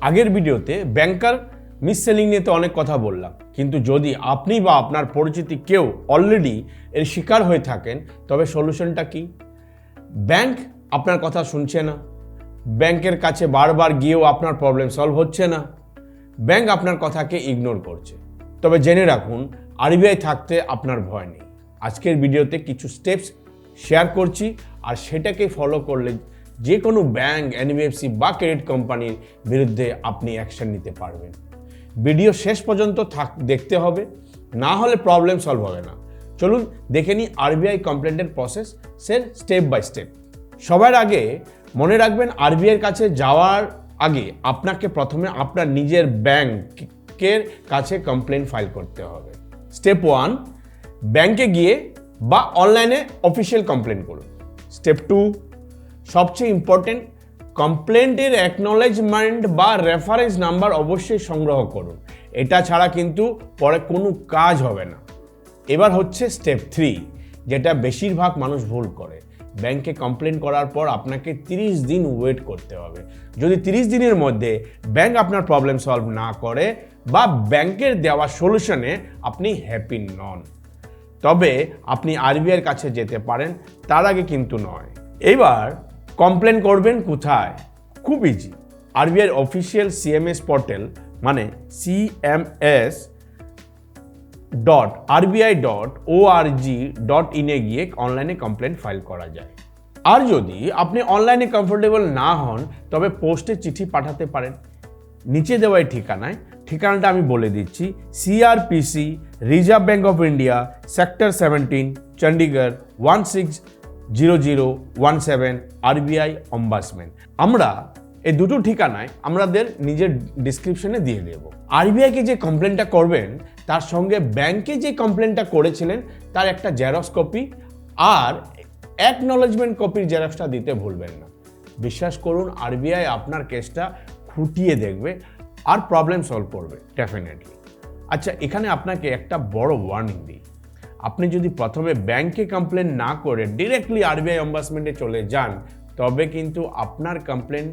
আগের ভিডিওতে ব্যাংকার মিসসেলিং নিয়ে তো অনেক কথা বললাম, কিন্তু যদি আপনি বা আপনার পরিচিতি কেউ অলরেডি এর শিকার হয়ে থাকেন তবে সলিউশনটা কি? ব্যাংক আপনার কথা শুনছে না, ব্যাংকের কাছে বারবার গিয়েও আপনার প্রবলেম সলভ হচ্ছে না, ব্যাংক আপনার কথাকে ইগনোর করছে। তবে জেনে রাখুন, আরবিআই থাকতে আপনার ভয় নেই। আজকের ভিডিওতে কিছু স্টেপস শেয়ার করছি, আর সেটাকে ফলো করলে যে কোনো ব্যাংক, এনবিএফসি বা ক্রেডিট কোম্পানির বিরুদ্ধে আপনি অ্যাকশন নিতে পারবেন। ভিডিও শেষ পর্যন্ত দেখতে হবে, না হলে প্রবলেম সলভ হবে না। চলুন দেখে নিই আরবিআই কমপ্লেন্টের প্রসেসের স্টেপ বাই স্টেপ। সবার আগে মনে রাখবেন, আরবিআইয়ের কাছে যাওয়ার আগে আপনাকে প্রথমে আপনার নিজের ব্যাংকের কাছে কমপ্লেন ফাইল করতে হবে। স্টেপ 1, ব্যাংকে গিয়ে বা অনলাইনে অফিসিয়াল কমপ্লেন করুন। স্টেপ 2, সবচেয়ে ইম্পর্টেন্ট, কমপ্লেন্টের অ্যাকনলেজমেন্ট বা রেফারেন্স নাম্বার অবশ্যই সংগ্রহ করুন। এটা ছাড়া কিন্তু পরে কোনো কাজ হবে না। এবার হচ্ছে স্টেপ 3, যেটা বেশিরভাগ মানুষ ভুল করে। ব্যাংকে কমপ্লেন করার পর আপনাকে 30 দিন ওয়েট করতে হবে। যদি 30 দিনের মধ্যে ব্যাংক আপনার প্রবলেম সলভ না করে বা ব্যাংকের দেওয়া সলিউশনে আপনি হ্যাপি নন, তবে আপনি আরবিআইয়ের কাছে যেতে পারেন, তার আগে কিন্তু নয়। এবার কমপ্লেন করবেন কোথায়? খুব ইজি, আরবিআইয়ের অফিসিয়াল সিএমএস পোর্টাল মানে cms.rbi.org.in এ গিয়ে অনলাইনে কমপ্লেন ফাইল করা যায়। আর যদি আপনি অনলাইনে কমফোর্টেবল না হন তবে পোস্টে চিঠি পাঠাতে পারেন নিচে দেওয়া এই ঠিকানাটা আমি বলে দিচ্ছি। CRPC, reserve bank of India, sector 17, Chandigarh 160017, RBI ombudsman. আমরা এই দুটো ঠিকানায় আমাদের নিজের ডিসক্রিপশনে দিয়ে দেব। আরবিআইকে যে কমপ্লেনটা করবেন তার সঙ্গে ব্যাংকে যে কমপ্লেনটা করেছিলেন তার একটা জেরক্স কপি আর অ্যাকনলেজমেন্ট কপির জেরক্সটা দিতে ভুলবেন না। বিশ্বাস করুন, আরবিআই আপনার কেসটা খুঁটিয়ে দেখবে আর প্রবলেম সলভ করবে ডেফিনেটলি। আচ্ছা, এখানে আপনাকে একটা বড় ওয়ার্নিং দিই। আপনি যদি প্রথমে ব্যাংকে কমপ্লেন না করে ডিরেক্টলি আরবিআই অম্বাসম্যানে চলে যান তবে কিন্তু আপনার কমপ্লেন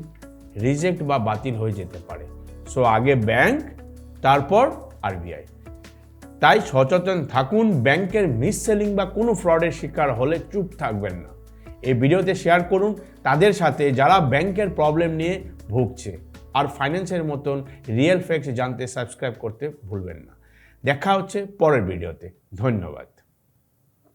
রিজেক্ট বা বাতিল হয়ে যেতে পারে। সো আগে ব্যাংক, তারপর আরবিআই। তাই সচেতন থাকুন, ব্যাংকের মিসসেলিং বা কোনো ফ্রডের শিকার হলে চুপ থাকবেন না। এই ভিডিওতে শেয়ার করুন তাদের সাথে যারা ব্যাংকের প্রবলেম নিয়ে ভুগছে। আর ফাইন্যান্সের মতন রিয়েল ফ্যাক্টস জানতে সাবস্ক্রাইব করতে ভুলবেন না। দেখা হচ্ছে পরের ভিডিওতে। ধন্যবাদ।